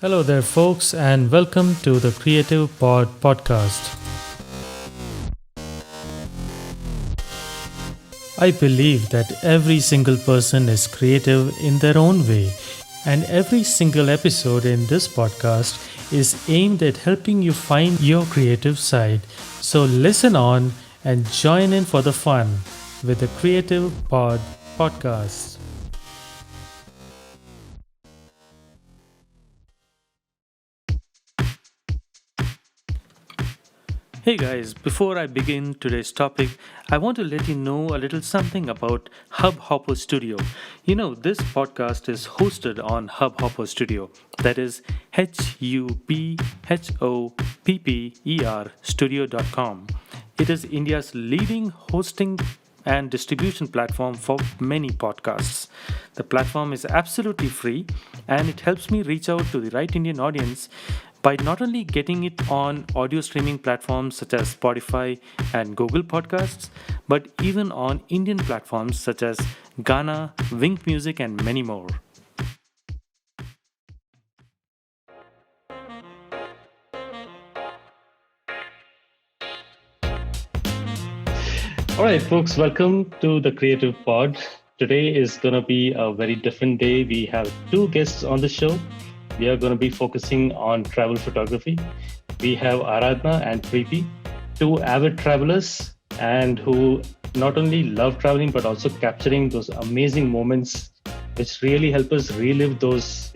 Hello there, folks, and welcome to the Creative Pod podcast. I believe that every single person is creative in their own way, and every single episode in this podcast is aimed at helping you find your creative side. So listen on and join in for the fun with the Creative Pod podcast. Hey guys, before I begin today's topic, I want to let you know a little something about Hubhopper Studio. You know, this podcast is hosted on Hubhopper Studio. That is HUBHOPPER studio.com. It is India's leading hosting and distribution platform for many podcasts. The platform is absolutely free and it helps me reach out to the right Indian audience by not only getting it on audio streaming platforms such as Spotify and Google Podcasts, but even on Indian platforms such as Ghana, Wink Music, and many more. All right, folks, welcome to the Creative Pod. Today is going to be a very different day. We have two guests on the show. We are going to be focusing on travel photography. We have Aradhna and Preeti, two avid travelers and who not only love traveling but also capturing those amazing moments which really help us relive those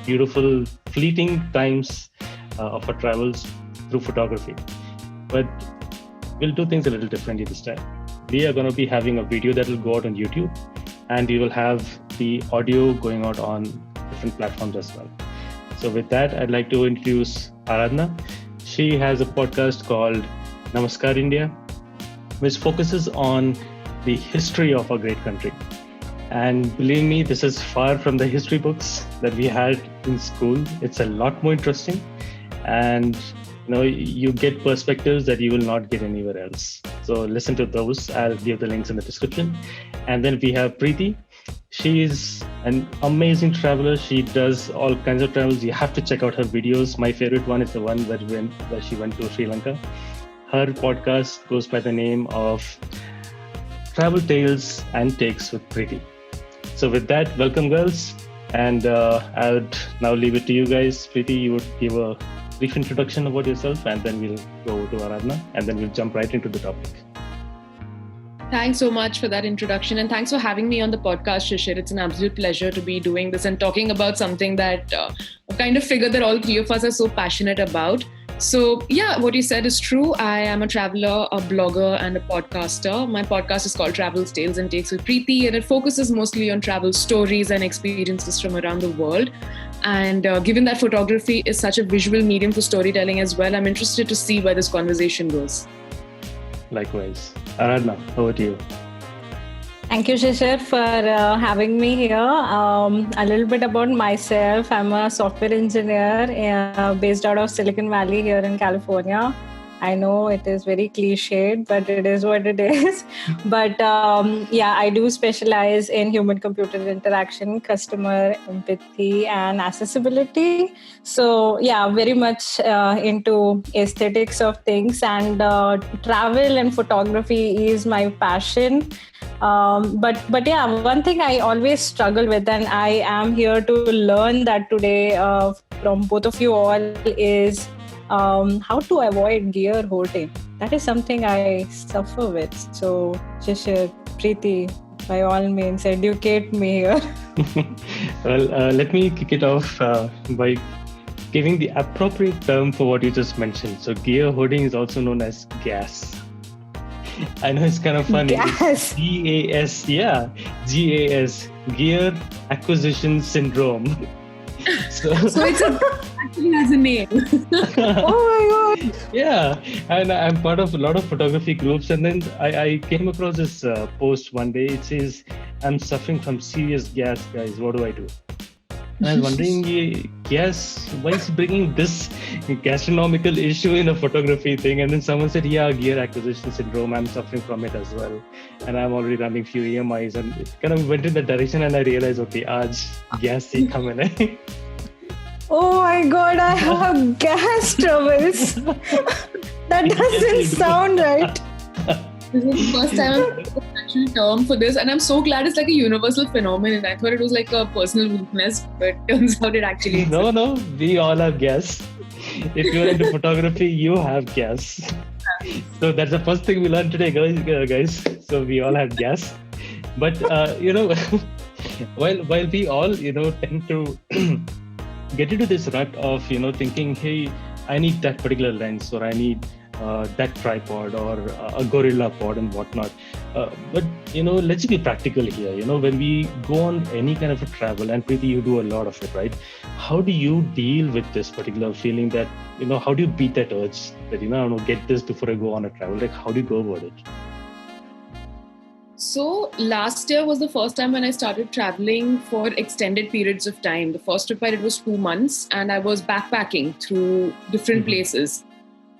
beautiful fleeting times of our travels through photography. But we'll do things a little differently this time. We are going to be having a video that will go out on YouTube, and we will have the audio going out on different platforms as well. So with that, I'd like to introduce Aradhna. She has a podcast called Namaskar India, which focuses on the history of our great country. And believe me, this is far from the history books that we had in school. It's a lot more interesting, and you get perspectives that you will not get anywhere else. So listen to those. I'll give the links in the description. And then we have Preeti. She is an amazing traveler. She does all kinds of travels. You have to check out her videos. My favorite one is the one where she went to Sri Lanka. Her podcast goes by the name of Travel Tales and Takes with Preeti. So with that, welcome girls. And I would now leave it to you guys. Preeti, you would give a brief introduction about yourself, and then we'll go to Aradhna, and then we'll jump right into the topic. Thanks so much for that introduction, and thanks for having me on the podcast, Shishir. It's an absolute pleasure to be doing this and talking about something that I kind of figured that all three of us are so passionate about. So yeah, what you said is true. I am a traveler, a blogger, and a podcaster. My podcast is called Travel Tales and Takes with Preeti, and it focuses mostly on travel stories and experiences from around the world. And given that photography is such a visual medium for storytelling as well, I'm interested to see where this conversation goes. Likewise. Aradhna, over to you. Thank you, Shishir, for having me here. A little bit about myself. I'm a software engineer based out of Silicon Valley here in California. I know it is very cliched, but it is what it is. But I do specialize in human-computer interaction, customer empathy, and accessibility. So very much into aesthetics of things, and travel and photography is my passion. But one thing I always struggle with, and I am here to learn that today from both of you all, is how to avoid gear hoarding. That is something I suffer with. So, Shishir, Preeti, by all means, educate me here. Well, let me kick it off by giving the appropriate term for what you just mentioned. So, gear hoarding is also known as GAS. I know it's kind of funny. GAS. GAS, yeah. GAS, Gear Acquisition Syndrome. So it's actually has a name. Oh my God. Yeah, and I'm part of a lot of photography groups, and then I came across this post one day. It says, "I'm suffering from serious gas, guys. What do I do?" And I was wondering, gas, why is bringing this gastronomical issue in a photography thing? And then someone said, yeah, gear acquisition syndrome. I'm suffering from it as well, and I'm already running few EMIs, and it kind of went in that direction. And I realized, okay, aaj gas se kam hai. Oh my God, I have gas troubles. That doesn't sound right. This is the first time I'm hearing an actual term for this, and I'm so glad it's like a universal phenomenon. I thought it was like a personal weakness, but turns out it actually is. No, we all have gas. If you're into photography, you have gas. So that's the first thing we learned today, guys. So we all have gas. But while we all tend to get into this rut of thinking, hey, I need that particular lens, or I need that tripod, or a gorilla pod and whatnot. But let's be practical here. When we go on any kind of a travel, and Preeti, you do a lot of it, right? How do you deal with this particular feeling that how do you beat that urge that I want to get this before I go on a travel? Like, how do you go about it? So last year was the first time when I started traveling for extended periods of time. The first trip I did was 2 months, and I was backpacking through different places.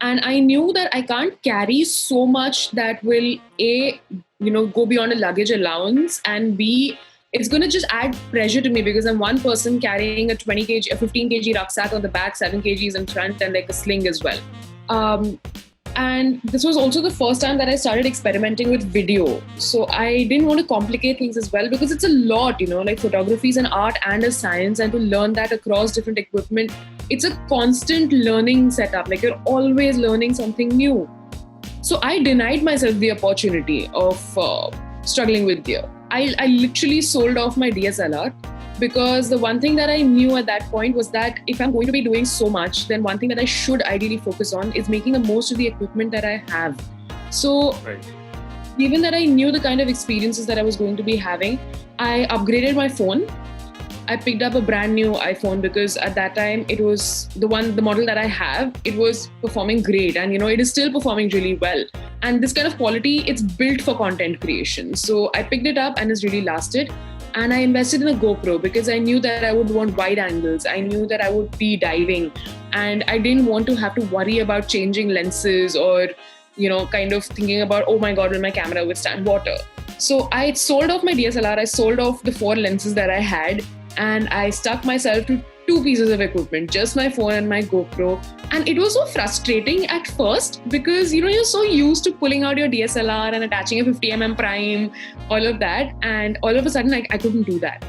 And I knew that I can't carry so much that will A, go beyond a luggage allowance, and B, it's going to just add pressure to me because I'm one person carrying a 20 kg, a 15 kg rucksack on the back, 7 kgs in front, and like a sling as well. And this was also the first time that I started experimenting with video. So I didn't want to complicate things as well because it's a lot, like photography is an art and a science, and to learn that across different equipment, it's a constant learning setup. Like you're always learning something new. So I denied myself the opportunity of struggling with gear. I literally sold off my DSLR because the one thing that I knew at that point was that if I'm going to be doing so much, then one thing that I should ideally focus on is making the most of the equipment that I have. So given that I knew the kind of experiences that I was going to be having, I upgraded my phone. I picked up a brand new iPhone because at that time it was the model that I have, it was performing great, and it is still performing really well. And this kind of quality, it's built for content creation. So I picked it up and it's really lasted. And I invested in a GoPro because I knew that I would want wide angles. I knew that I would be diving, and I didn't want to have to worry about changing lenses or, kind of thinking about, oh my God, will my camera withstand water? So I sold off my DSLR. I sold off the 4 lenses that I had, and I stuck myself to 2 pieces of equipment, just my phone and my GoPro. And it was so frustrating at first because, you're so used to pulling out your DSLR and attaching a 50mm prime, all of that. And all of a sudden, I couldn't do that.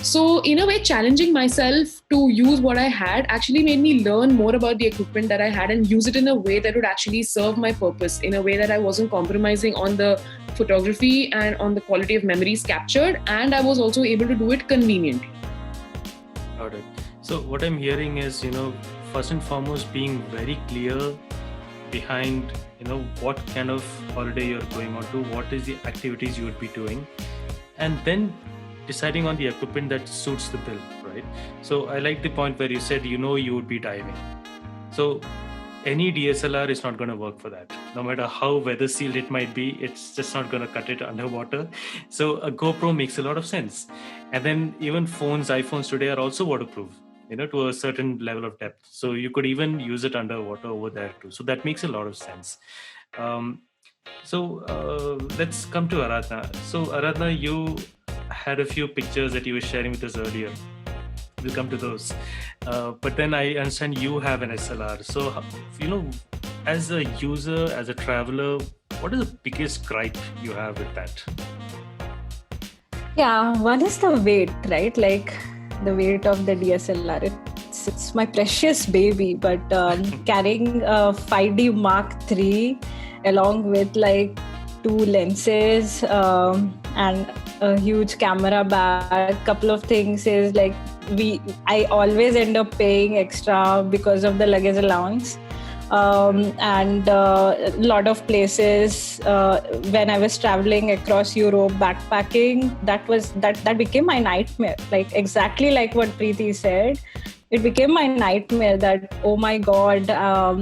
So in a way, challenging myself to use what I had actually made me learn more about the equipment that I had and use it in a way that would actually serve my purpose, in a way that I wasn't compromising on the photography and on the quality of memories captured. And I was also able to do it conveniently. Got it. So what I'm hearing is, first and foremost, being very clear behind, what kind of holiday you're going on to, what is the activities you would be doing, and then deciding on the equipment that suits the bill, right? So I like the point where you said, you would be diving. So any DSLR is not going to work for that. No matter how weather sealed it might be, it's just not going to cut it underwater. So a GoPro makes a lot of sense. And then even iPhones today are also waterproof, to a certain level of depth. So you could even use it underwater over there too. So that makes a lot of sense. So let's come to Aradhna. So Aradhna, you had a few pictures that you were sharing with us earlier. We'll come to those. But then I understand you have an SLR. So, as a user, as a traveler, what is the biggest gripe you have with that? Yeah, one is the weight, right? Like the weight of the DSLR. It's my precious baby, but carrying a 5D Mark III along with like 2 lenses and a huge camera bag, couple of things is like I always end up paying extra because of the luggage allowance. And a lot of places when I was traveling across Europe backpacking, that became my nightmare. Like exactly like what Preeti said, it became my nightmare that, oh my God,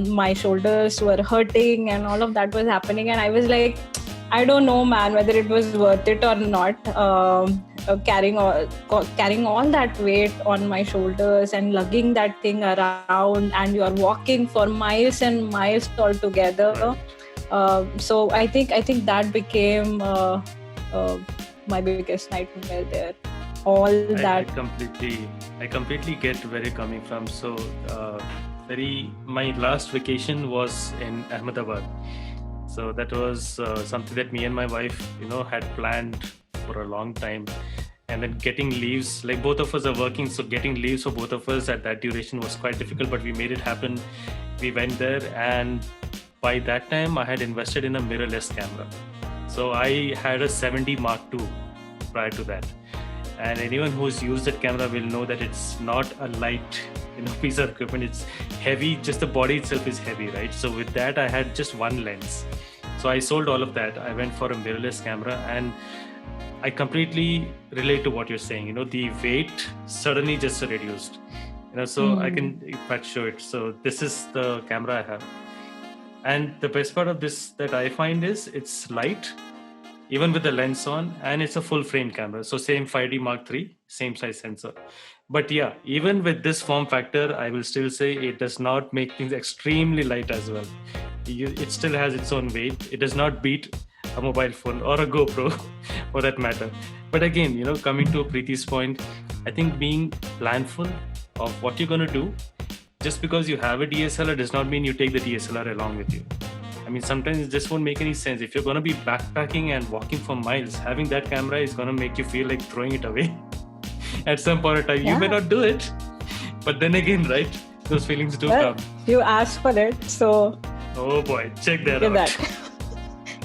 my shoulders were hurting and all of that was happening. And I was like, I don't know, man, whether it was worth it or not. Carrying all that weight on my shoulders and lugging that thing around, and you are walking for miles and miles all together. So I think that became my biggest nightmare there. I I completely get where you're coming from. So, my last vacation was in Ahmedabad. So that was something that me and my wife, had planned for a long time. And then getting leaves, like both of us are working, so getting leaves for both of us at that duration was quite difficult, but we made it happen. We went there, and by that time I had invested in a mirrorless camera. So I had a 70 Mark II prior to that. And anyone who's used that camera will know that it's not a light piece of equipment. It's heavy, just the body itself is heavy, right? So with that I had just one lens. So I sold all of that. I went for a mirrorless camera, and I completely relate to what you're saying. The weight suddenly just reduced. So I can, in fact, show it. So this is the camera I have. And the best part of this that I find is it's light, even with the lens on, and it's a full frame camera. So same 5D Mark III, same size sensor. But yeah, even with this form factor, I will still say it does not make things extremely light as well. It still has its own weight. It does not beat a mobile phone or a GoPro for that matter. But again, coming to Preeti's point, I think being planful of what you're going to do, just because you have a DSLR does not mean you take the DSLR along with you. I mean, sometimes it just won't make any sense. If you're going to be backpacking and walking for miles, having that camera is going to make you feel like throwing it away at some point of time. You may not do it, but then again, right, those feelings do come. You asked for it, so... Oh boy, check that out.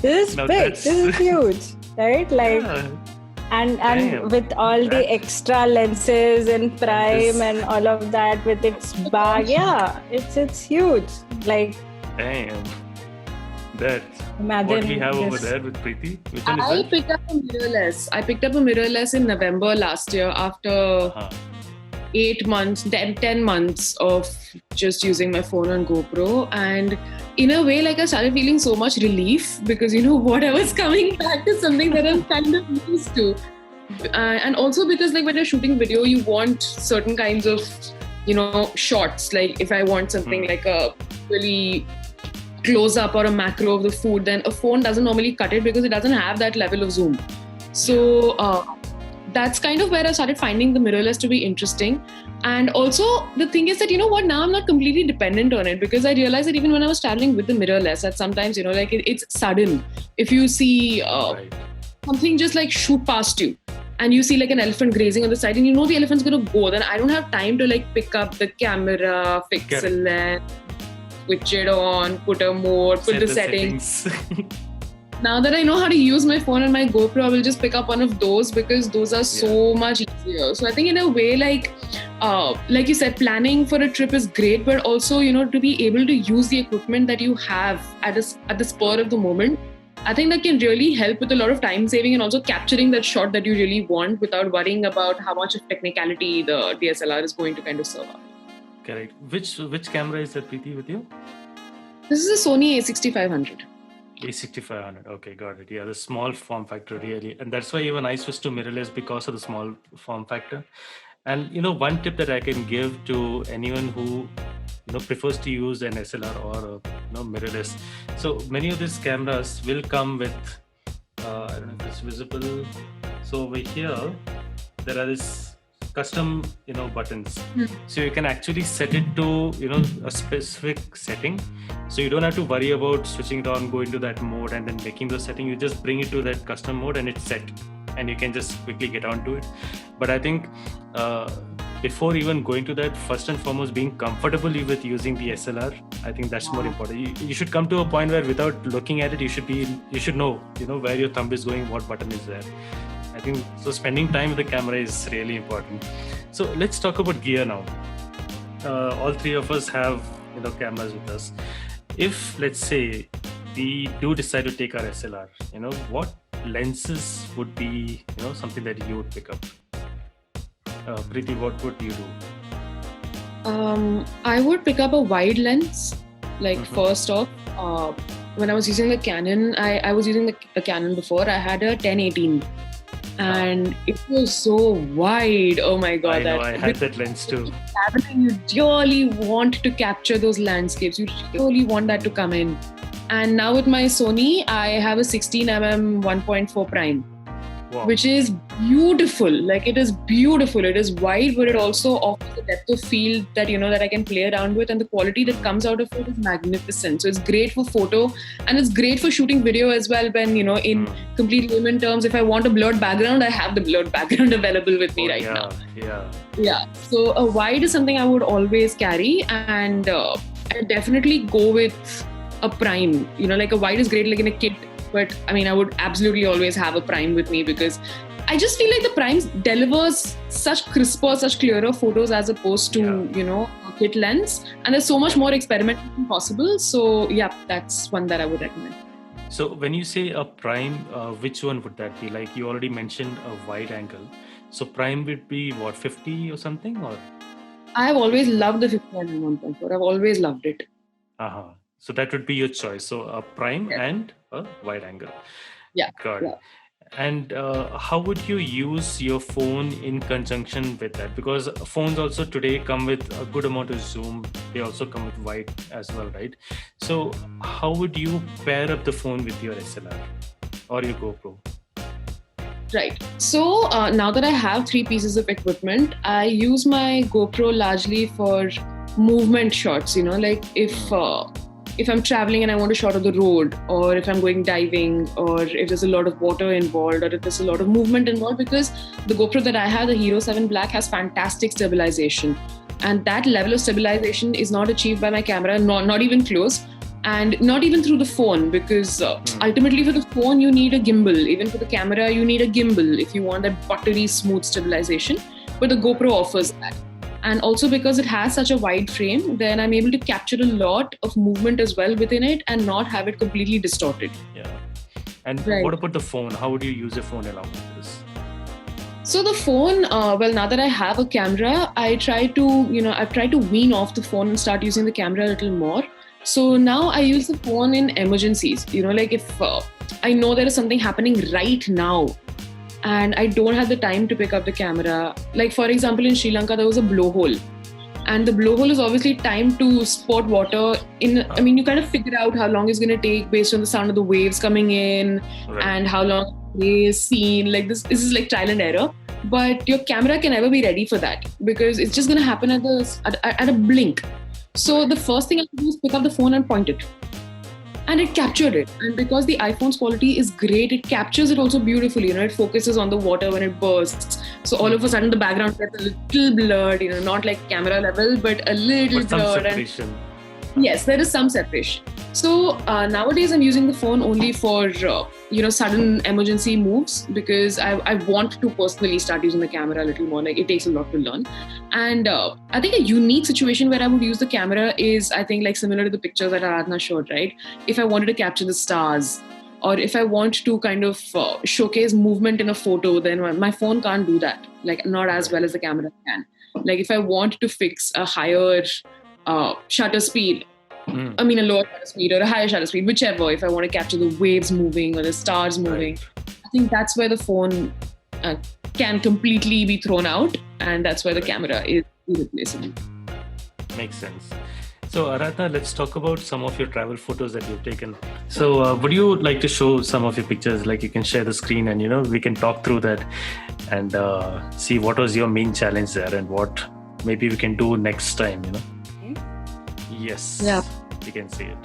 This is big. This is huge, right? Like, and with all the extra lenses and prime and all of that with its bag, it's huge. Like, damn. That. Imagine what we have over there with Preeti. Which one is I picked up a mirrorless. I picked up a mirrorless in November last year after 8 months, 10 months of just using my phone on GoPro. And in a way, like I started feeling so much relief because, what I was coming back to something that I'm kind of used to. And also because like when you're shooting video, you want certain kinds of, shots. Like if I want something like a really close up or a macro of the food, then a phone doesn't normally cut it because it doesn't have that level of zoom. So that's kind of where I started finding the mirrorless to be interesting. And also the thing is that, now I'm not completely dependent on it because I realized that even when I was traveling with the mirrorless, that sometimes, like it's sudden. If you see something just like shoot past you and you see like an elephant grazing on the side and the elephant's going to go, then I don't have time to like pick up the camera, fix a lens, switch it on, put a mode, put the settings. Now that I know how to use my phone and my GoPro, I will just pick up one of those because those are so much easier. So I think in a way, like you said, planning for a trip is great, but also, to be able to use the equipment that you have at the spur of the moment, I think that can really help with a lot of time saving and also capturing that shot that you really want without worrying about how much of technicality the DSLR is going to kind of serve up. Correct. Which camera is that, Preeti, with you? This is a Sony A6500. A6500. Okay, got it. Yeah, the small form factor really. And that's why even I switched to mirrorless because of the small form factor. And, one tip that I can give to anyone who, prefers to use an SLR or mirrorless. So many of these cameras will come with, I don't know if it's visible. So over here, there are this custom buttons, so you can actually set it to a specific setting, so you don't have to worry about switching it on, go into that mode and then making the setting. You just bring it to that custom mode and it's set and you can just quickly get onto it. But I think before even going to that, first and foremost, being comfortable with using the SLR, I think that's more important. You should come to a point where without looking at it, you should know where your thumb is going, what button is there. I think so. Spending time with the camera is really important. So let's talk about gear now. All three of us have cameras with us. If let's say we do decide to take our SLR, what lenses would be something that you would pick up? Preeti, what would you do? I would pick up a wide lens. First off, when I was using the Canon, I was using the Canon before. I had a 10-18. And it was so wide. Oh my God. I had that lens too. You really want to capture those landscapes. You really want that to come in. And now with my Sony, I have a 16mm 1.4 prime. Wow. which is beautiful. Like, it is beautiful. It is wide, but it also offers a depth of field that, that I can play around with, and the quality that comes out of it is magnificent. So it's great for photo, and it's great for shooting video as well. When, in complete layman terms, if I want a blurred background, I have the blurred background available with me now. Yeah. So a wide is something I would always carry, and I definitely go with a prime. Like, a wide is great, like in a kit. But I mean, I would absolutely always have a prime with me, because I just feel like the prime delivers such crisper, such clearer photos as opposed to, a kit lens. And there's so much more experimentation possible. So yeah, that's one that I would recommend. So when you say a prime, which one would that be? Like, you already mentioned a wide angle. So prime would be what, 50 or something? Or I've always loved the 50 and 1.4. I've always loved it. So that would be your choice. So a prime and a wide angle. Yeah. Got it. And how would you use your phone in conjunction with that? Because phones also today come with a good amount of zoom. They also come with wide as well, right? So how would you pair up the phone with your SLR or your GoPro? Right. So now that I have 3 pieces of equipment, I use my GoPro largely for movement shots. Like if I'm traveling and I want a shot of the road, or if I'm going diving, or if there's a lot of water involved, or if there's a lot of movement involved, because the GoPro that I have, the Hero 7 Black, has fantastic stabilization. And that level of stabilization is not achieved by my camera, not even close, and not even through the phone, because ultimately for the phone, you need a gimbal. Even for the camera, you need a gimbal if you want that buttery, smooth stabilization. But the GoPro offers that. And also because it has such a wide frame, then I'm able to capture a lot of movement as well within it and not have it completely distorted. Yeah. And what about the phone? How would you use a phone along with this? So the phone, now that I have a camera, I've tried to wean off the phone and start using the camera a little more. So now I use the phone in emergencies. Like if I know there is something happening right now, and I don't have the time to pick up the camera. Like, for example, in Sri Lanka, there was a blowhole. And the blowhole is obviously timed to sport water you kind of figure out how long it's going to take based on the sound of the waves coming in, and how long it is seen. Like, this is like trial and error. But your camera can never be ready for that, because it's just going to happen at a blink. So the first thing I do is pick up the phone and point it. And it captured it. And because the iPhone's quality is great, it captures it also beautifully. It focuses on the water when it bursts. So all of a sudden the background gets a little blurred, not like camera level, but a little blurred. Some separation. Yes, there is some separation. So nowadays I'm using the phone only for sudden emergency moves, because I want to personally start using the camera a little more. Like, it takes a lot to learn. And I think a unique situation where I would use the camera is, I think, like similar to the pictures that Aradhana showed, right? If I wanted to capture the stars, or if I want to kind of showcase movement in a photo, then my phone can't do that. Like, not as well as the camera can. Like, if I want to fix a higher shutter speed, a lower shutter speed or a higher shutter speed, whichever, if I want to capture the waves moving or the stars moving, I think that's where the phone can completely be thrown out, and that's where the camera is irreplaceable. Makes sense. So Aradhana, let's talk about some of your travel photos that you've taken. So would you like to show some of your pictures? Like, you can share the screen and we can talk through that and see what was your main challenge there and what maybe we can do next time. Yes. Yeah. You can see it.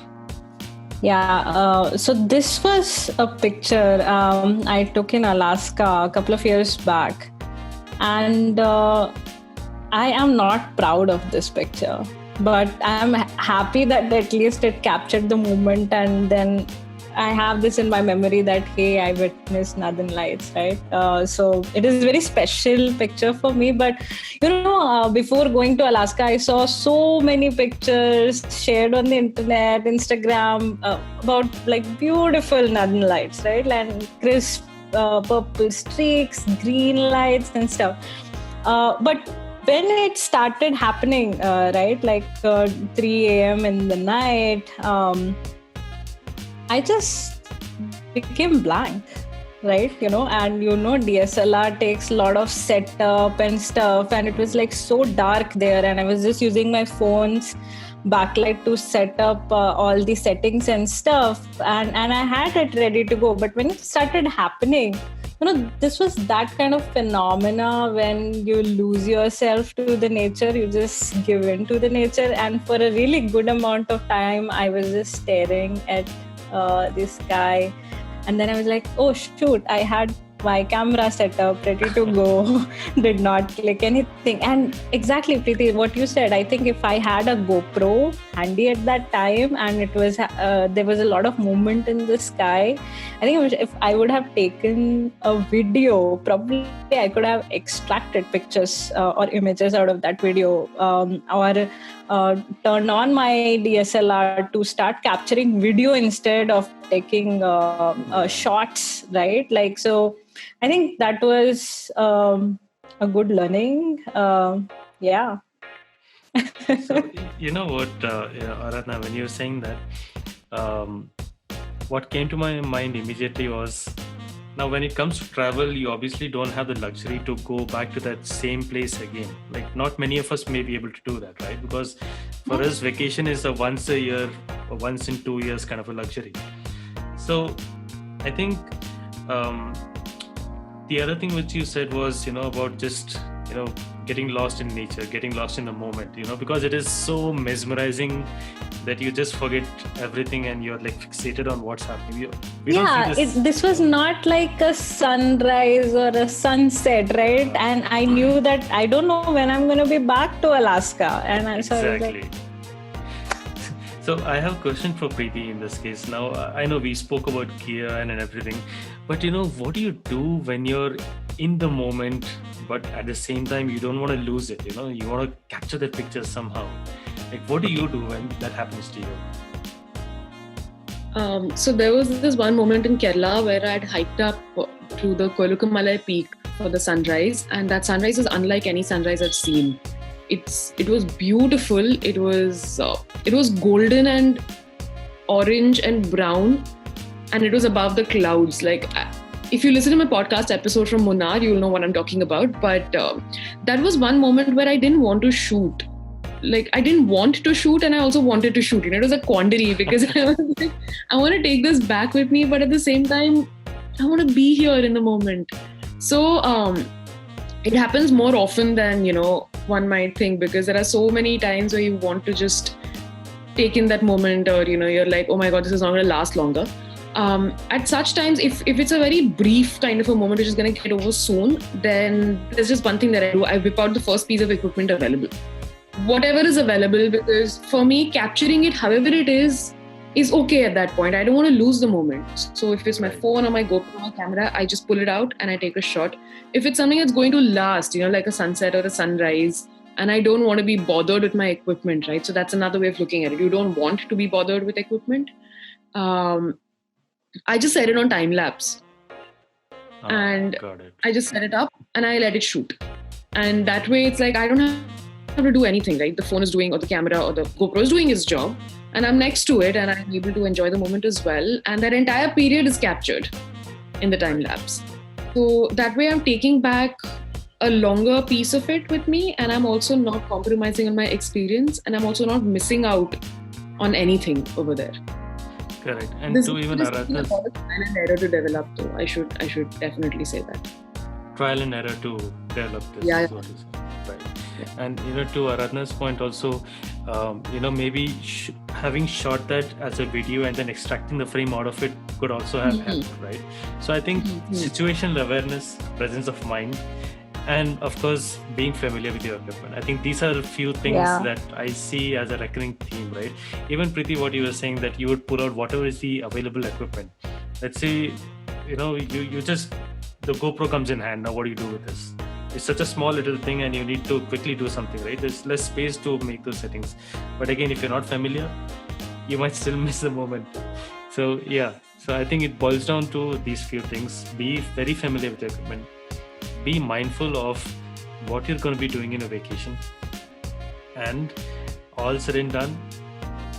Yeah. So this was a picture I took in Alaska a couple of years back, and I am not proud of this picture, but I'm happy that at least it captured the moment, and then I have this in my memory that, hey, I witnessed Northern Lights, right? So it is a very special picture for me. But, before going to Alaska, I saw so many pictures shared on the internet, Instagram, about like beautiful Northern Lights, right? And crisp purple streaks, green lights and stuff. But when it started happening, right, like 3 a.m. in the night, I just became blank. right? And DSLR takes a lot of setup and stuff, and it was like so dark there, and I was just using my phone's backlight to set up all the settings and stuff, and I had it ready to go. But when it started happening, this was that kind of phenomena when you lose yourself to the nature, you just give in to the nature. And for a really good amount of time, I was just staring at the sky. And then I was like, oh shoot, I had my camera set up, ready to go, did not click anything. And exactly, Preeti, what you said, I think if I had a GoPro handy at that time and it was there was a lot of movement in the sky, I think if I would have taken a video, probably I could have extracted pictures or images out of that video, or turned on my DSLR to start capturing video instead of taking shots, right? Like, so I think that was a good learning. Yeah. So, you know what, Aradhna, when you were saying that, what came to my mind immediately was, now when it comes to travel, you obviously don't have the luxury to go back to that same place again. Like, not many of us may be able to do that, right? Because for us, vacation is a once a year or once in 2 years kind of a luxury. So I think the other thing which you said was, about just, getting lost in nature, getting lost in the moment, because it is so mesmerizing that you just forget everything and you're like fixated on what's happening. This was not like a sunrise or a sunset, right? And I knew that I don't know when I'm going to be back to Alaska. And exactly. So I have a question for Preeti in this case. Now, I know we spoke about gear and everything, but what do you do when you're in the moment, but at the same time, you don't want to lose it, you want to capture the picture somehow. Like, what do you do when that happens to you? So there was this one moment in Kerala where I had hiked up to the Koilukkumalai peak for the sunrise, and that sunrise is unlike any sunrise I've seen. It was beautiful. It was golden and orange and brown, and it was above the clouds. Like, if you listen to my podcast episode from Munnar, you'll know what I'm talking about. But that was one moment where I didn't want to shoot. Like, I didn't want to shoot, and I also wanted to shoot. It was a quandary because I was like, I want to take this back with me, but at the same time, I want to be here in the moment. So it happens more often than one might think, because there are so many times where you want to just take in that moment, or you're like, oh my god, this is not going to last longer. At such times, if it's a very brief kind of a moment which is going to get over soon, then there's just one thing that I do. I whip out the first piece of equipment available, whatever is available, because for me, capturing it however it is okay at that point. I don't want to lose the moment. So if it's my phone or my GoPro or my camera, I just pull it out and I take a shot. If it's something that's going to last, like a sunset or a sunrise, and I don't want to be bothered with my equipment, right? So that's another way of looking at it. You don't want to be bothered with equipment. I just set it on time lapse, and I just set it up and I let it shoot. And that way it's like, I don't have to do anything, right? The phone is doing, or the camera or the GoPro is doing its job, and I'm next to it and I'm able to enjoy the moment as well. And that entire period is captured in the time lapse. So that way I'm taking back a longer piece of it with me, and I'm also not compromising on my experience, and I'm also not missing out on anything over there. Correct. And this to even Aradhna's trial and error to develop, though. I should definitely say that. Trial and error to develop this. Yeah. Is what you said. Right. Yeah. And to Aradhna's point also, maybe having shot that as a video and then extracting the frame out of it could also have helped, right? So I think situational awareness, presence of mind, and of course being familiar with your equipment. I think these are a few things that I see as a recurring theme, right? Even Preeti, what you were saying, that you would pull out whatever is the available equipment. Let's say, you just, the GoPro comes in hand. Now what do you do with this? It's such a small little thing and you need to quickly do something, right? There's less space to make those settings. But again, if you're not familiar, you might still miss the moment. So I think it boils down to these few things. Be very familiar with your equipment. Be mindful of what you're going to be doing in a vacation. And all said and done,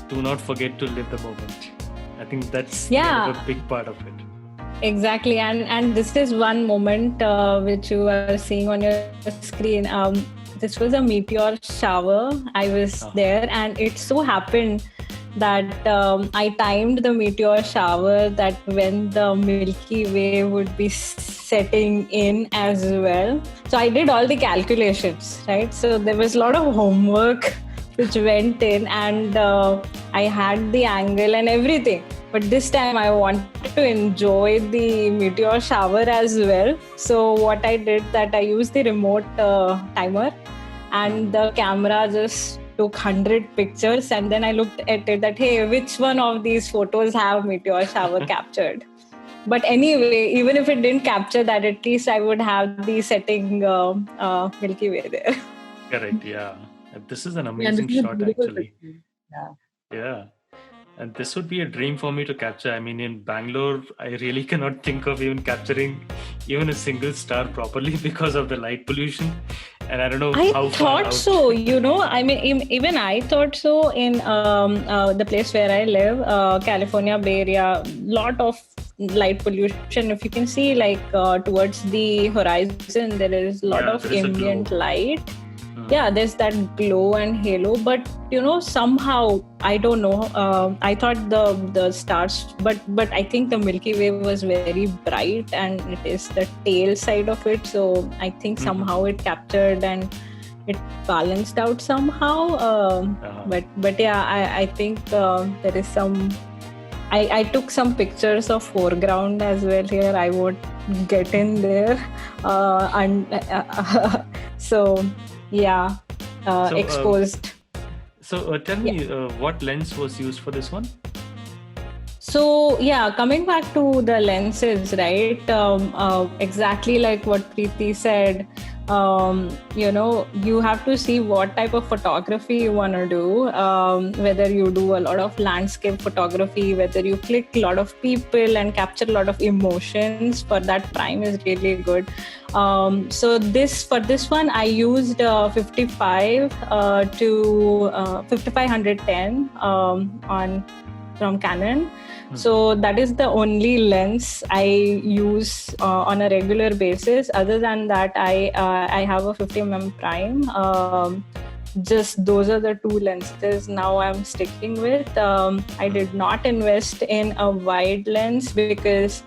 do not forget to live the moment. I think that's a big part of it. Exactly, and this is one moment which you are seeing on your screen. This was a meteor shower. I was there, and it so happened that I timed the meteor shower that when the Milky Way would be setting in as well. So I did all the calculations, right? So there was a lot of homework which went in, and I had the angle and everything. But this time I wanted to enjoy the meteor shower as well. So what I did that I used the remote timer, and the camera just took 100 pictures, and then I looked at it that, hey, which one of these photos have meteor shower captured? But anyway, even if it didn't capture that, at least I would have the setting Milky Way there. Correct, yeah. This is an amazing shot, actually. Yeah. And this would be a dream for me to capture. I mean, in Bangalore, I really cannot think of even capturing even a single star properly because of the light pollution. And I don't know how far out. So, I mean, even I thought so in the place where I live, California Bay Area, lot of light pollution. If you can see, like towards the horizon, there is a lot of ambient light. Yeah, there's that glow and halo, but somehow I don't know. I thought the stars, but I think the Milky Way was very bright, and it is the tail side of it. So I think somehow it captured and it balanced out somehow. But yeah, I think there is some. I took some pictures of foreground as well here. I won't get in there, so. Yeah, exposed. So tell me, what lens was used for this one? So yeah, coming back to the lenses, right? Exactly like what Preeti said. You have to see what type of photography you want to do, whether you do a lot of landscape photography, whether you click a lot of people and capture a lot of emotions. For that, prime is really good. So for this one I used 55 to 5510 from Canon. So that is the only lens I use on a regular basis. Other than that, I have a 50mm prime. Just those are the two lenses now I'm sticking with. I did not invest in a wide lens because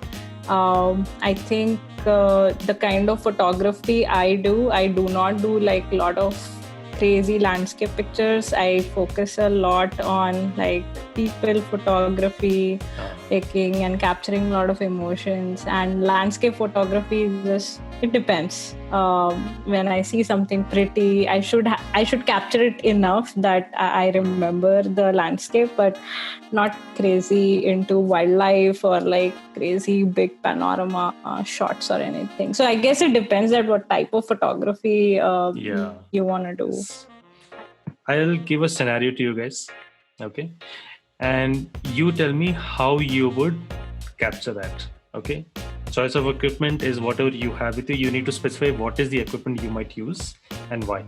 I think the kind of photography I do not do like a lot of crazy landscape pictures. I focus a lot on like people photography, taking and capturing a lot of emotions. And landscape photography it depends. When I see something pretty, I should capture it enough that I remember the landscape, but not crazy into wildlife or like crazy big panorama shots or anything. So I guess it depends on what type of photography you want to do. I'll give a scenario to you guys, okay? And you tell me how you would capture that, okay? Choice of equipment is whatever you have with you. You need to specify what is the equipment you might use and why,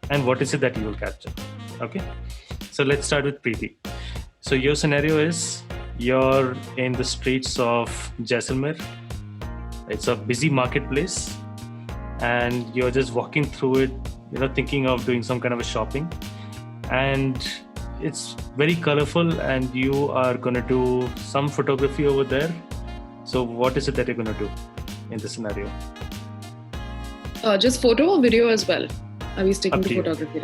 and what is it that you will capture, okay? So let's start with Preeti. So your scenario is you're in the streets of Jaisalmer. It's a busy marketplace, and you're just walking through it, thinking of doing some kind of a shopping, and it's very colorful, and you are going to do some photography over there. So what is it that you're going to do in this scenario? Just photo or video as well? Are we sticking to photography?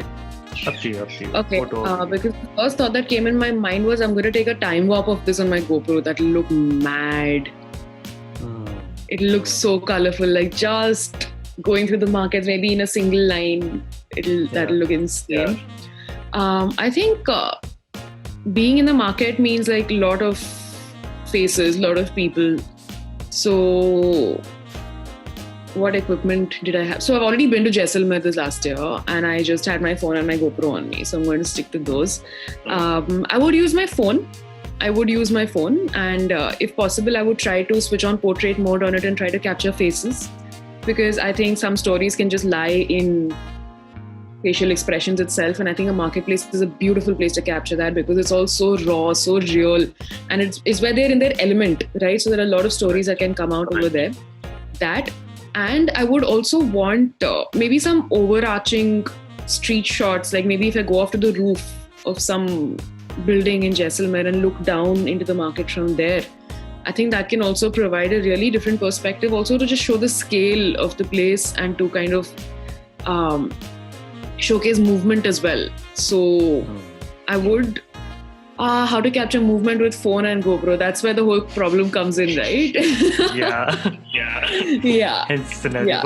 Up to you. Okay, because the first thought that came in my mind was I'm going to take a time warp of this on my GoPro. That'll look mad. It looks so colorful, like just going through the markets, maybe in a single line. That'll look insane. Yeah. I think being in the market means like a lot of faces, a lot of people. So what equipment did I have? So I've already been to Jaisalmer this last year, and I just had my phone and my GoPro on me. So I'm going to stick to those. I would use my phone. And if possible, I would try to switch on portrait mode on it and try to capture faces, because I think some stories can just lie in facial expressions itself. And I think a marketplace is a beautiful place to capture that because it's all so raw, so real, and it's where they're in their element, right? So there are a lot of stories that can come out over there. That, and I would also want maybe some overarching street shots, like maybe if I go off to the roof of some building in Jaisalmer and look down into the market from there. I think that can also provide a really different perspective, also to just show the scale of the place and to kind of showcase movement as well. So I would, how to capture movement with phone and GoPro, that's where the whole problem comes in, right? Yeah. Hence scenario.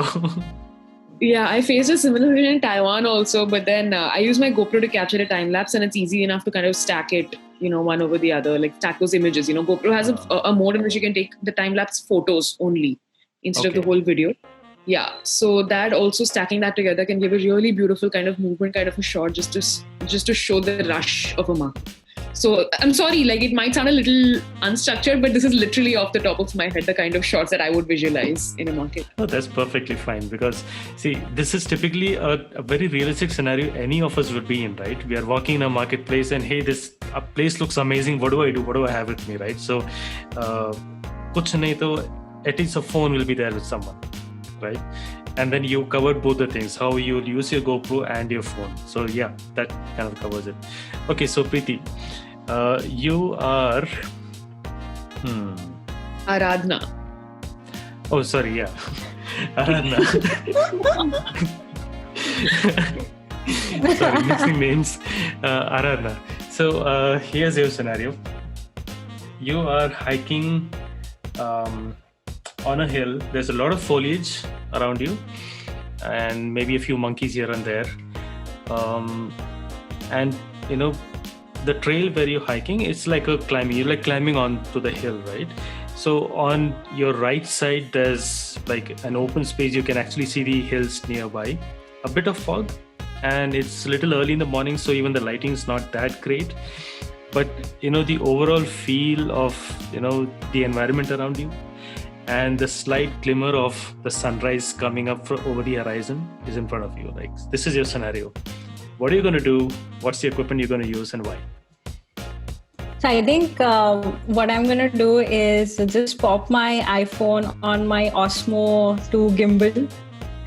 Yeah, I faced a similar thing in Taiwan also, but then I use my GoPro to capture a time lapse, and it's easy enough to kind of stack it, one over the other, like stack those images. GoPro has a mode in which you can take the time lapse photos only instead of the whole video. Yeah, so that also stacking that together can give a really beautiful kind of movement, kind of a shot, just to show the rush of a market. So I'm sorry, like it might sound a little unstructured, but this is literally off the top of my head, the kind of shots that I would visualize in a market. Oh, that's perfectly fine because see, this is typically a very realistic scenario any of us would be in, right? We are walking in a marketplace and hey, this place looks amazing. What do I do? What do I have with me, right? So, kuch nahi to, at least a phone will be there with someone, right? And then you covered both the things, how you'll use your GoPro and your phone. So yeah, that kind of covers it. Okay, so Preeti, you are... Aradhna. Oh, sorry, yeah. Aradhna. Sorry, mixing names. Aradhna. So here's your scenario. You are hiking on a hill. There's a lot of foliage around you and maybe a few monkeys here and there. And the trail where you're hiking, it's like a climbing. You're like climbing onto the hill, right? So on your right side, there's like an open space. You can actually see the hills nearby. A bit of fog, and it's a little early in the morning, so even the lighting is not that great. But the overall feel of the environment around you and the slight glimmer of the sunrise coming up over the horizon is in front of you. Like, this is your scenario. What are you going to do? What's the equipment you're going to use and why? So I think what I'm going to do is just pop my iPhone on my Osmo 2 gimbal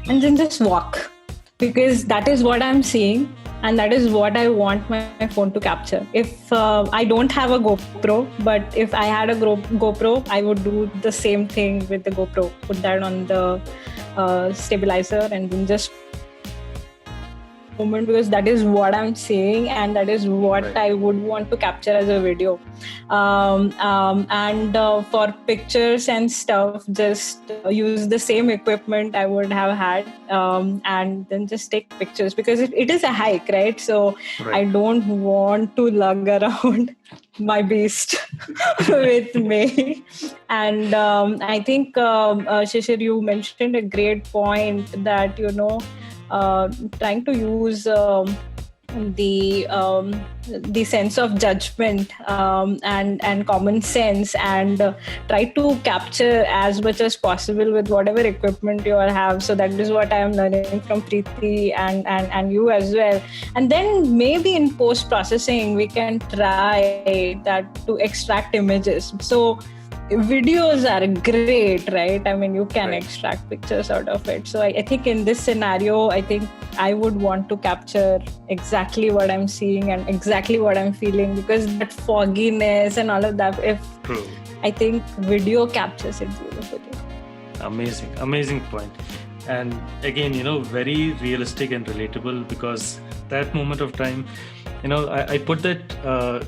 and then just walk, because that is what I'm seeing and that is what I want my phone to capture. If I don't have a GoPro, but if I had a GoPro, I would do the same thing with the GoPro. Put that on the stabilizer and then just moment, because that is what I'm seeing and that is what I would want to capture as a video. And for pictures and stuff, just use the same equipment I would have had and then just take pictures, because it is a hike, right? So I don't want to lug around my beast with me. And I think Shishir, you mentioned a great point that trying to use the sense of judgment and common sense and try to capture as much as possible with whatever equipment you all have. So that is what I am learning from Preeti and you as well. And then maybe in post-processing we can try that to extract images. So videos are great, right? I mean, you can extract pictures out of it. So I think in this scenario, I think I would want to capture exactly what I'm seeing and exactly what I'm feeling, because that fogginess and all of that, I think video captures it beautifully. Amazing point. And again, very realistic and relatable, because that moment of time, I put that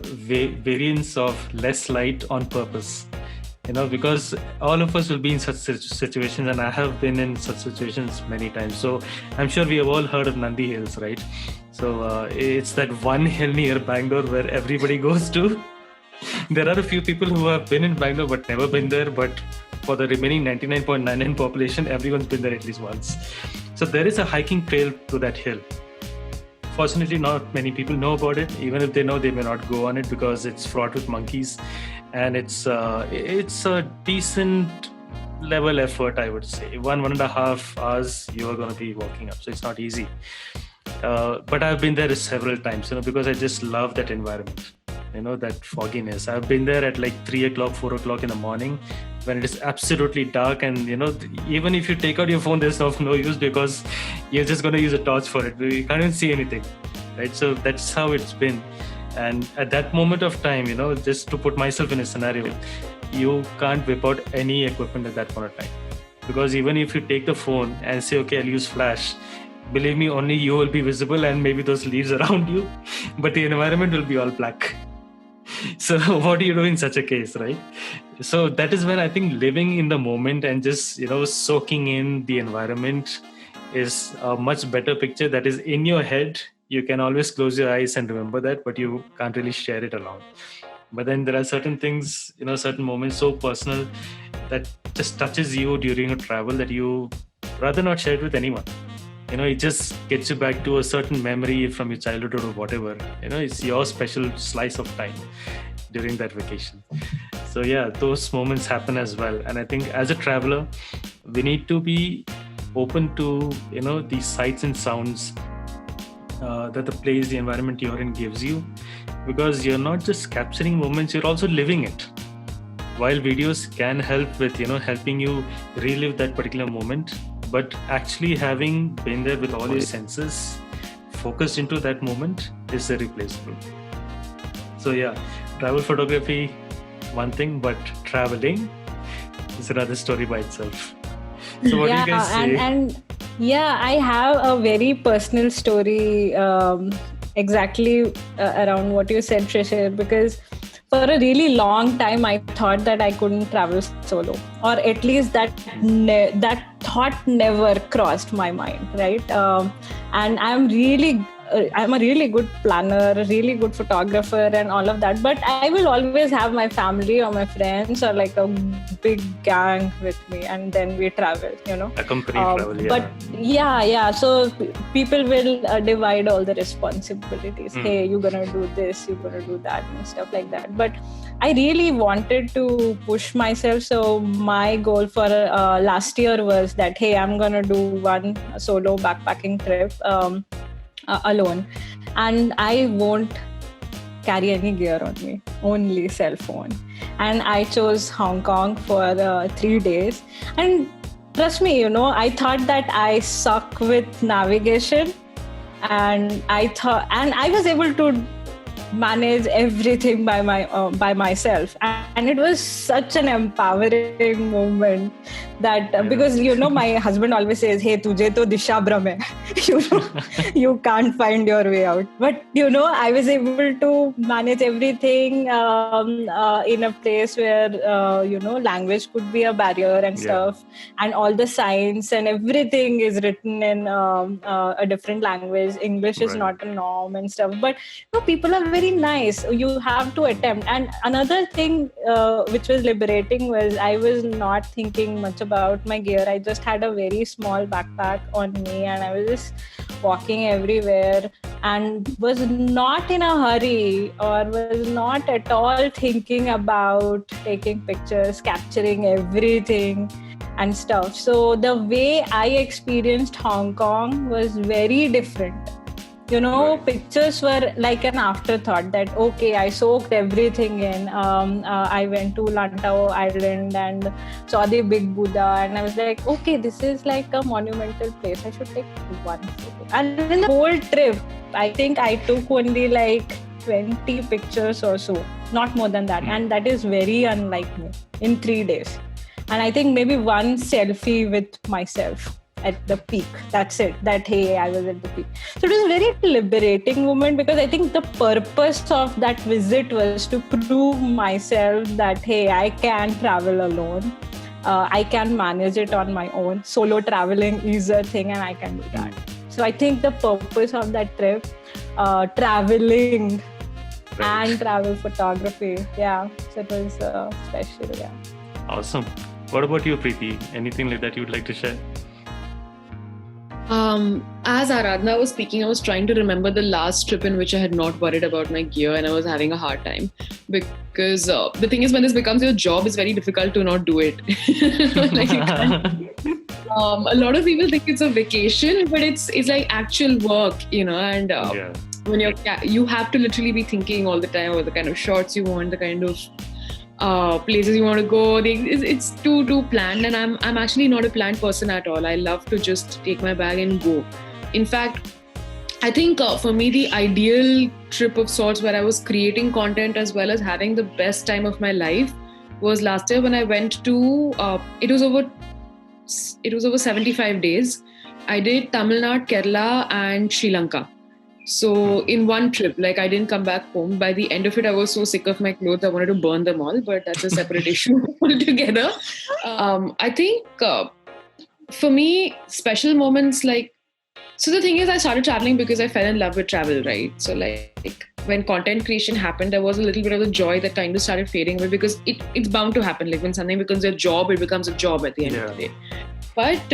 variance of less light on purpose. Because all of us will be in such situations, and I have been in such situations many times. So I'm sure we have all heard of Nandi Hills, right? So it's that one hill near Bangalore where everybody goes to. There are a few people who have been in Bangalore but never been there. But for the remaining 99.99 population, everyone's been there at least once. So there is a hiking trail to that hill. Fortunately, not many people know about it. Even if they know, they may not go on it because it's fraught with monkeys. And it's a decent level effort, I would say. 1.5 hours you are going to be walking up, so it's not easy. But I've been there several times, because I just love that environment, that fogginess. I've been there at like 3 o'clock, 4 o'clock in the morning when it is absolutely dark, and even if you take out your phone, there's no use, because you're just going to use a torch for it. You can't even see anything, right? So that's how it's been. And at that moment of time, just to put myself in a scenario, you can't whip out any equipment at that point of time, because even if you take the phone and say, okay, I'll use flash, believe me, only you will be visible and maybe those leaves around you, but the environment will be all black. So what do you do in such a case, right? So that is when I think living in the moment and just, soaking in the environment is a much better picture that is in your head. You can always close your eyes and remember that, but you can't really share it along. But then there are certain things, certain moments so personal that just touches you during a travel that you rather not share it with anyone. It just gets you back to a certain memory from your childhood or whatever. It's your special slice of time during that vacation. So yeah, those moments happen as well. And I think as a traveler, we need to be open to, these sights and sounds that the place, the environment you're in gives you, because you're not just capturing moments, you're also living it. While videos can help with, helping you relive that particular moment, but actually having been there with all your senses focused into that moment is irreplaceable. So yeah, travel photography, one thing, but traveling is another story by itself. So what do you guys say? And yeah, I have a very personal story exactly around what you said, Shishir, because for a really long time, I thought that I couldn't travel solo, or at least that thought never crossed my mind, right? And I'm a really good planner, a really good photographer and all of that. But I will always have my family or my friends or like a big gang with me, and then we travel, Accompany travel, yeah. But yeah. So people will divide all the responsibilities. Hey, you're going to do this, you're going to do that and stuff like that. But I really wanted to push myself. So my goal for last year was that, hey, I'm going to do one solo backpacking trip alone, and I won't carry any gear on me, only cell phone. And I chose Hong Kong for 3 days. And trust me, I thought that I suck with navigation, and I was able to manage everything by myself, and it was such an empowering moment that because my husband always says, hey, tujhe to disha bhram hai, you can't find your way out. But I was able to manage everything in a place where language could be a barrier and stuff, and all the signs and everything is written in a different language. English is not a norm and stuff, but people are very nice. You have to attempt. And another thing which was liberating was I was not thinking much about my gear. I just had a very small backpack on me, and I was just walking everywhere and was not in a hurry, or was not at all thinking about taking pictures, capturing everything and stuff. So the way I experienced Hong Kong was very different. Pictures were like an afterthought, that okay, I soaked everything in. I went to Lantau Island and saw the Big Buddha, and I was like, okay, this is like a monumental place, I should take one photo. And in the whole trip, I think I took only like 20 pictures or so, not more than that. And that is very unlike me in 3 days. And I think maybe one selfie with myself at the peak. That's it. That, hey, I was at the peak. So it was a very liberating moment, because I think the purpose of that visit was to prove myself that, hey, I can travel alone. I can manage it on my own. Solo traveling is a thing, and I can do that. So I think the purpose of that trip, traveling and travel photography. Yeah. So it was special. Yeah. Awesome. What about you, Preeti? Anything like that you would like to share? As Aradhana was speaking, I was trying to remember the last trip in which I had not worried about my gear, and I was having a hard time, because the thing is, when this becomes your job, it's very difficult to not do it. Like you can't. A lot of people think it's a vacation, but it's like actual work, and when you have to literally be thinking all the time about the kind of shots you want, the kind of places you want to go. It's too planned, and I'm actually not a planned person at all. I love to just take my bag and go. In fact, I think for me, the ideal trip of sorts where I was creating content as well as having the best time of my life was last year when I went to, it was over 75 days. I did Tamil Nadu, Kerala and Sri Lanka. So in one trip, like I didn't come back home. By the end of it, I was so sick of my clothes, I wanted to burn them all, but that's a separate issue altogether. I think for me, special moments so the thing is, I started traveling because I fell in love with travel, right? So like when content creation happened, there was a little bit of the joy that kind of started fading away because it's bound to happen. Like when something becomes a job, it becomes a job at the end of the day. But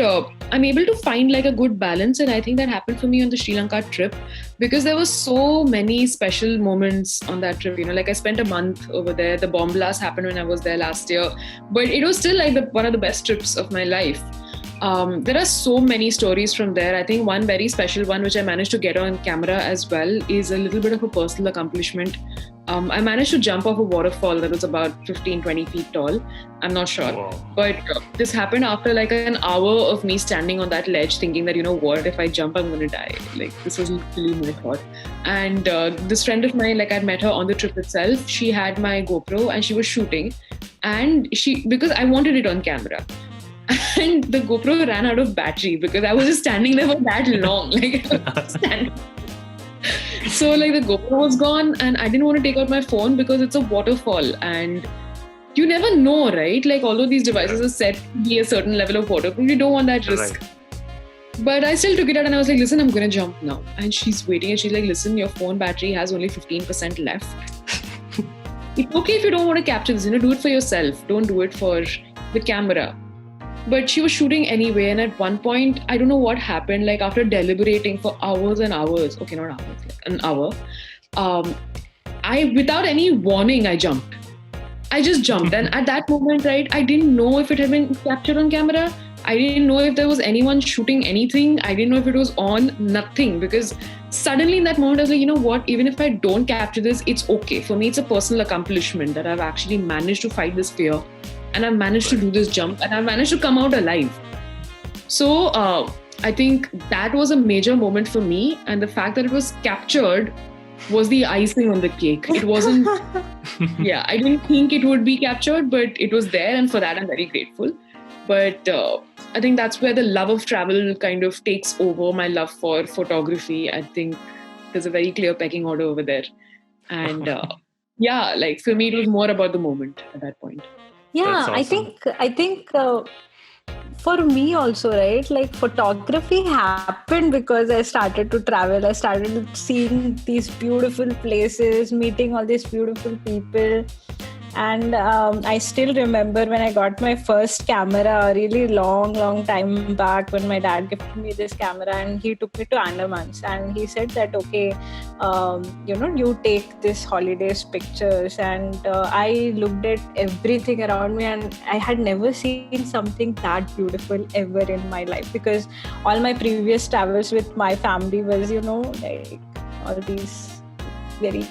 I'm able to find like a good balance, and I think that happened for me on the Sri Lanka trip because there were so many special moments on that trip. Like I spent a month over there. The bomb blast happened when I was there last year, but it was still like one of the best trips of my life. There are so many stories from there. I think one very special one, which I managed to get on camera as well, is a little bit of a personal accomplishment. I managed to jump off a waterfall that was about 15-20 feet tall. I'm not sure. Wow. But this happened after like an hour of me standing on that ledge thinking that, what, if I jump, I'm going to die. Like this was literally my thought. And this friend of mine, like I'd met her on the trip itself. She had my GoPro and she was shooting. And because I wanted it on camera. And the GoPro ran out of battery because I was just standing there for that long. So like the GoPro was gone and I didn't want to take out my phone because it's a waterfall and you never know, right? Like although these devices are set to be a certain level of waterproof, you don't want that risk. Right. But I still took it out and I was like, listen, I'm going to jump now. And she's waiting and she's like, listen, your phone battery has only 15% left. It's okay if you don't want to capture this, do it for yourself. Don't do it for the camera. But she was shooting anyway, and at one point, I don't know what happened, like after deliberating for hours and hours, okay, not hours, like an hour, without any warning, I jumped. I just jumped. And at that moment, right, I didn't know if it had been captured on camera. I didn't know if there was anyone shooting anything. I didn't know if it was on, nothing. Because suddenly in that moment, I was like, you know what, even if I don't capture this, it's okay. For me, it's a personal accomplishment that I've actually managed to fight this fear. And I've managed to do this jump and I've managed to come out alive. So I think that was a major moment for me. And the fact that it was captured was the icing on the cake. It wasn't, I didn't think it would be captured, but it was there. And for that, I'm very grateful. But I think that's where the love of travel kind of takes over my love for photography. I think there's a very clear pecking order over there. And like for me, it was more about the moment at that point. Yeah, awesome. I think for me also, right, like photography happened because I started to travel. I started seeing these beautiful places, meeting all these beautiful people. And I still remember when I got my first camera a really long time back when my dad gifted me this camera and he took me to Andamans and he said that, okay, you take this holidays pictures and I looked at everything around me and I had never seen something that beautiful ever in my life because all my previous travels with my family was, like all these very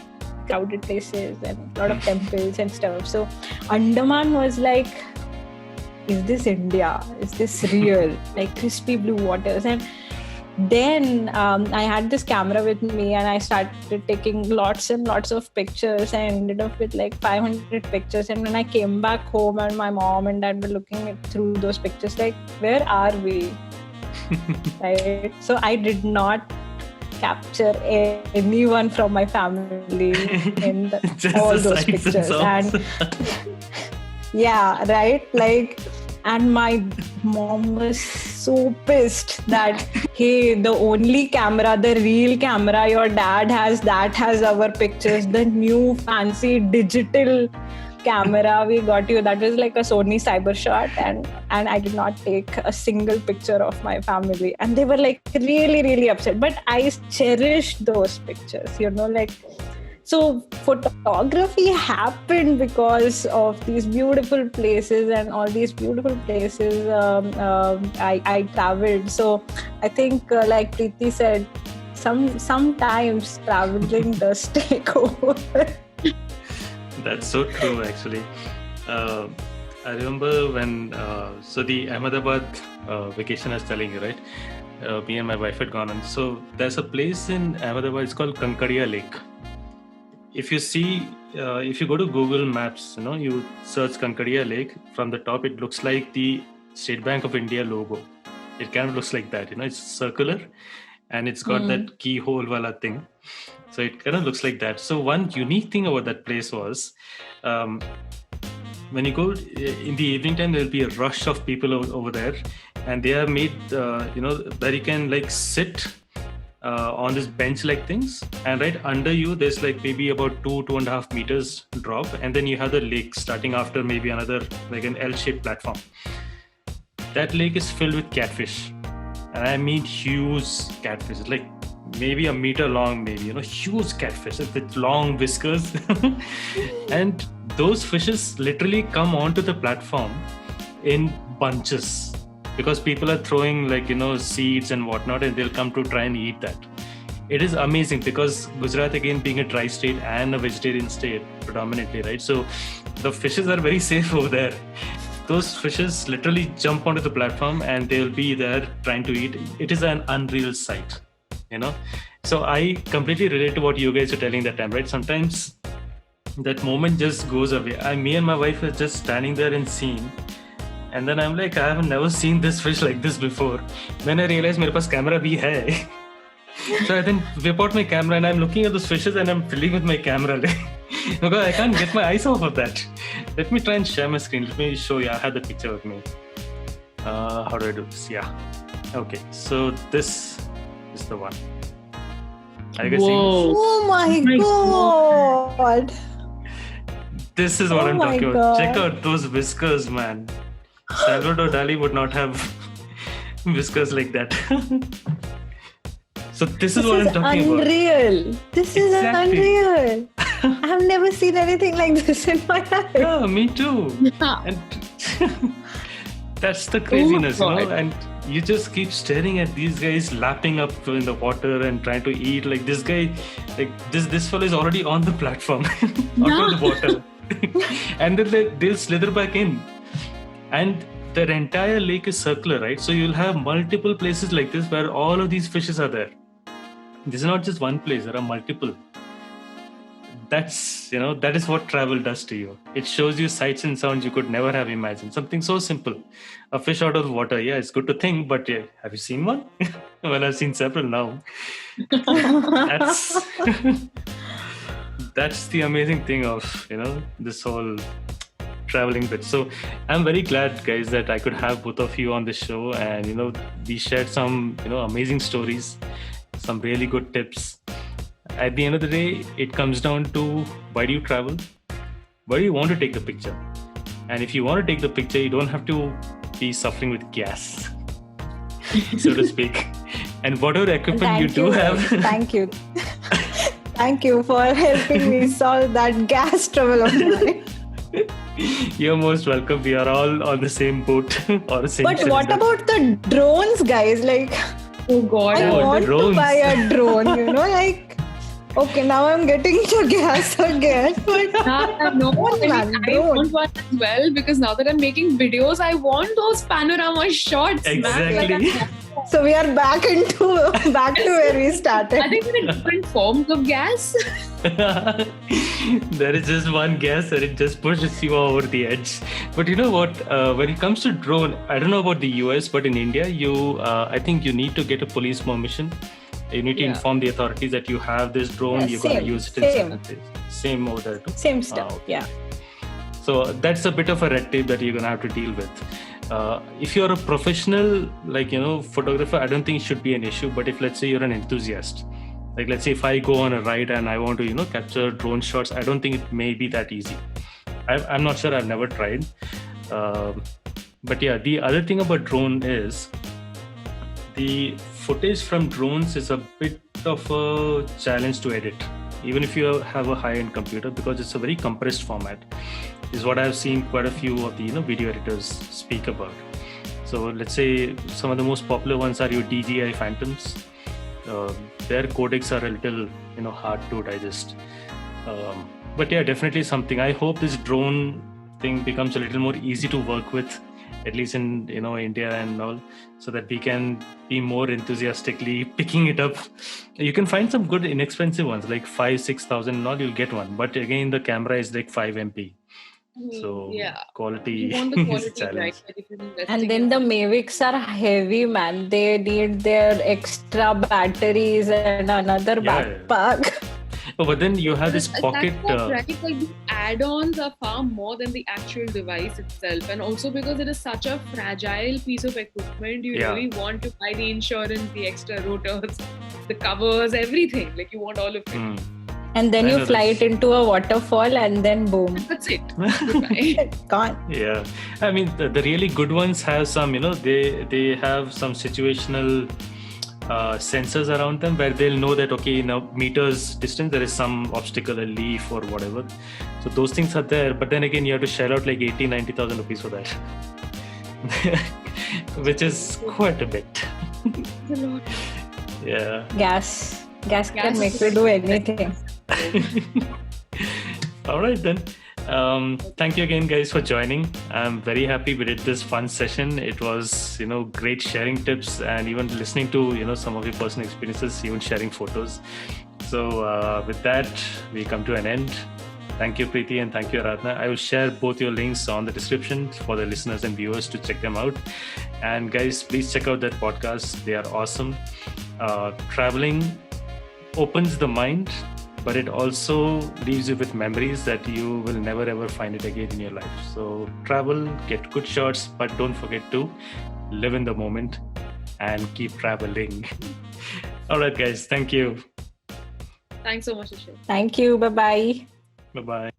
crowded places and a lot of temples and stuff. So Andaman was like, is this India? Is this real? Like crispy blue waters. And then I had this camera with me and I started taking lots and lots of pictures. I ended up with like 500 pictures. And when I came back home and my mom and dad were looking through those pictures, like, where are we? Right? So I did not capture anyone from my family in all those pictures. And yeah, right? Like, and my mom was so pissed that, hey, the only camera, the real camera your dad has, that has our pictures. The new fancy digital camera we got you, that was like a Sony Cybershot, and I did not take a single picture of my family. And they were like really, really upset. But I cherished those pictures, like So photography happened because of these beautiful places, and all these beautiful places I traveled. So I think, like Preeti said, sometimes traveling does take over. That's so true, actually. I remember when, so the Ahmedabad vacation I was telling you, right? Me and my wife had gone on. So there's a place in Ahmedabad, it's called Kankadia Lake. If you see, if you go to Google Maps, you search Kankadia Lake, from the top, it looks like the State Bank of India logo. It kind of looks like that, it's circular and it's got that keyhole wala thing. So it kind of looks like that. So one unique thing about that place was, when you go in the evening time, there'll be a rush of people over there, and they have made, where you can like sit on this bench like things, and right under you, there's like maybe about 2.5 meters drop, and then you have the lake starting after maybe another, like an L-shaped platform. That lake is filled with catfish, and I mean huge catfish, like maybe a meter long, maybe, huge catfish with long whiskers. And those fishes literally come onto the platform in bunches, because people are throwing like, seeds and whatnot, and they'll come to try and eat that. It is amazing, because Gujarat, again, being a dry state and a vegetarian state predominantly, right? So the fishes are very safe over there. Those fishes literally jump onto the platform and they'll be there trying to eat. It is an unreal sight, So I completely relate to what you guys are telling that time, right? Sometimes that moment just goes away. Me and my wife are just standing there and seeing. And then I'm like, I have never seen this fish like this before. Then I realized मेरे पास camera भी है. So I then whip out my camera and I'm looking at those fishes and I'm filling with my camera. Because I can't get my eyes off of that. Let me try and share my screen. Let me show you. I had the picture with me. How do I do this? Yeah. Okay. So this is the one. Are you guys seeing this? Oh my God. This is what I'm talking about. Check out those whiskers, man. Salvador Dali would not have whiskers like that. So this is what I'm talking about. Unreal. This is unreal. I've never seen anything like this in my life. Yeah, me too. And that's the craziness, and you just keep staring at these guys lapping up in the water and trying to eat. Like this guy, like this fellow is already on the platform, onto the water. And then they'll slither back in. And the entire lake is circular, right? So you'll have multiple places like this where all of these fishes are there. This is not just one place, there are multiple. That's, that is what travel does to you. It shows you sights and sounds you could never have imagined. Something so simple. A fish out of the water, yeah, it's good to think, but yeah, have you seen one? Well, I've seen several now. That's the amazing thing of, this whole traveling bit. So I'm very glad, guys, that I could have both of you on the show, and we shared some amazing stories, some really good tips. At the end of the day, it comes down to, why do you travel? Why do you want to take the picture? And if you want to take the picture, you don't have to be suffering with gas, so to speak. And whatever equipment you do have. Thank you. Thank you for helping me solve that gas trouble of mine. You're most welcome. We are all on the same boat or the same. But what about the drones, guys? Like, oh God, I want to buy a drone. Like, okay, now I'm getting to gas again. But I want one as well, because now that I'm making videos, I want those panorama shots. Exactly. So we are back to where we started. I think there are different forms of gas. There is just one gas and it just pushes you over the edge. But you know what? When it comes to drone, I don't know about the US, but in India, I think you need to get a police permission. You need to inform the authorities that you have this drone. You're going to use it in certain places. Same over there too. Same stuff. Okay. Yeah. So that's a bit of a red tape that you're going to have to deal with. If you're a professional, photographer, I don't think it should be an issue. But if, let's say, you're an enthusiast, like, let's say if I go on a ride and I want to, capture drone shots, I don't think it may be that easy. I'm not sure. I've never tried. But yeah, the other thing about drone is the footage from drones is a bit of a challenge to edit. even if you have a high-end computer, because it's a very compressed format, is what I've seen quite a few of the video editors speak about. So let's say some of the most popular ones are your DJI Phantoms. Their codecs are a little hard to digest. But yeah, definitely something. I hope this drone thing becomes a little more easy to work with, at least in India and all, so that we can be more enthusiastically picking it up. You can find some good inexpensive ones like 5,000-6,000 and all, you'll get one. But again, the camera is like 5 MP. So quality You want the is a quality challenge. right, but if you're investing And then the Mavics are heavy, man. They need their extra batteries and another backpack. Oh, but then you have this pocket. That's not right. Like the add-ons are far more than the actual device itself, and also because it is such a fragile piece of equipment, you really want to buy the insurance, the extra rotors, the covers, everything. Like you want all of it. And then you fly it into a waterfall, and then boom. That's it. Goodbye. Gone. Yeah, I mean the really good ones have some. They have some situational sensors around them where they'll know that okay, in a meters distance there is some obstacle, a leaf or whatever. So those things are there, but then again you have to shell out like 80,000-90,000 rupees for that, which is quite a bit. It's a lot. Yeah. Gas can make you do anything. All right then. Thank you again, guys, for joining. I'm very happy we did this fun session. It was, great sharing tips and even listening to, some of your personal experiences, even sharing photos. So with that, we come to an end. Thank you, Preeti, and thank you, Aradhana. I will share both your links on the description for the listeners and viewers to check them out. And guys, please check out that podcast. They are awesome. Traveling opens the mind, but it also leaves you with memories that you will never ever find it again in your life. So travel, get good shots, but don't forget to live in the moment and keep traveling. All right, guys. Thank you. Thanks so much, Ashil. Thank you. Bye-bye. Bye-bye.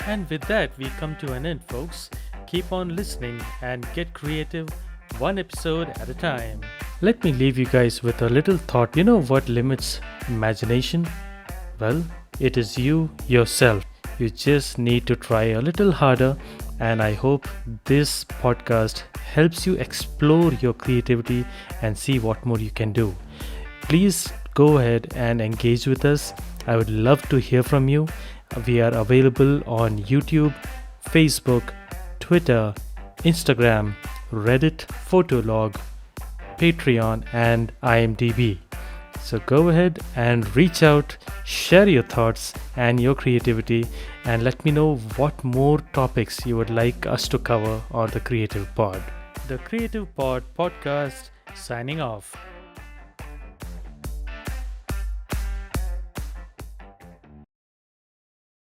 And with that, we come to an end, folks. Keep on listening and get creative, one episode at a time. Let me leave you guys with a little thought. You know what limits imagination? Well, it is you yourself. You just need to try a little harder, and I hope this podcast helps you explore your creativity and see what more you can do. Please go ahead and engage with us. I would love to hear from you. We are available on YouTube, Facebook, Twitter, Instagram, Reddit, Photolog, Patreon, and IMDb. So go ahead and reach out, share your thoughts and your creativity, and let me know what more topics you would like us to cover on the Creative Pod. The Creative Pod podcast signing off.